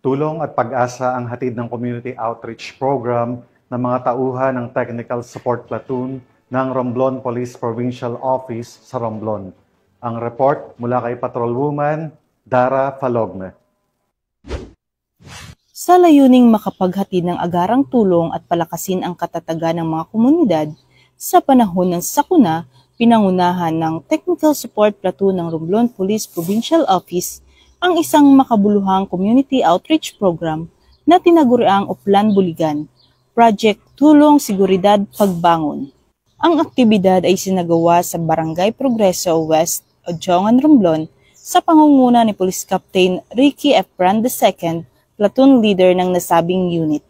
Tulong at pag-asa ang hatid ng Community Outreach Program ng mga tauhan ng Technical Support Platoon ng Romblon Police Provincial Office sa Romblon. Ang report mula kay Patrolwoman Dara Falogme. Sa layuning makapaghatid ng agarang tulong at palakasin ang katatagan ng mga komunidad, sa panahon ng sakuna, pinangunahan ng Technical Support Platoon ng Romblon Police Provincial Office ang isang makabuluhang community outreach program na tinaguriang Uplan Buligan, Project Tulong Seguridad Pagbangon. Ang aktibidad ay sinagawa sa Barangay Progreso West, Ojongan, Romblon sa pangunguna ni Police Captain Ricky F. Brand II, platoon leader ng nasabing unit.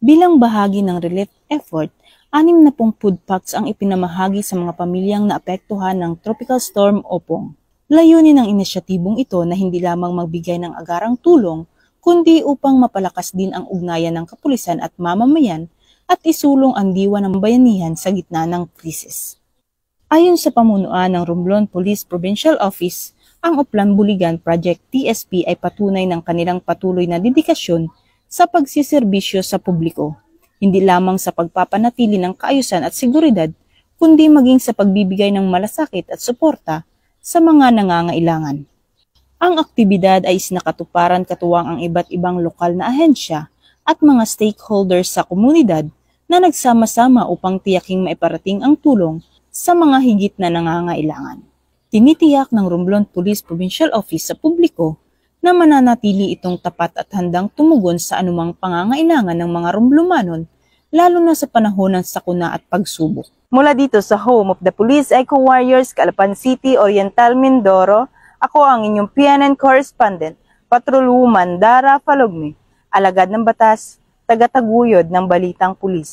Bilang bahagi ng relief effort, 60 food packs ang ipinamahagi sa mga pamilyang naapektuhan ng Tropical Storm Opong. Layunin ng inisyatibong ito na hindi lamang magbigay ng agarang tulong, kundi upang mapalakas din ang ugnayan ng kapulisan at mamamayan at isulong ang diwa ng bayanihan sa gitna ng krisis. Ayon sa pamunuan ng Romblon Police Provincial Office, ang Uplan Buligan Project TSP ay patunay ng kanilang patuloy na dedikasyon sa pagsiserbisyo sa publiko, hindi lamang sa pagpapanatili ng kaayusan at seguridad, kundi maging sa pagbibigay ng malasakit at suporta sa mga nangangailangan. Ang aktibidad ay isinakatuparan katuwang ang iba't ibang lokal na ahensya at mga stakeholders sa komunidad na nagsama-sama upang tiyaking maiparating ang tulong sa mga higit na nangangailangan. Tinitiyak ng Romblon Police Provincial Office sa publiko na mananatili itong tapat at handang tumugon sa anumang pangangailangan ng mga Romblomanon, lalo na sa panahon ng sakuna at pagsubok. Mula dito sa home of the Police Eco Warriors, Calapan City, Oriental, Mindoro, ako ang inyong PNN correspondent, Patrolwoman Dara Falogme, alagad ng batas, tagataguyod ng balitang pulis.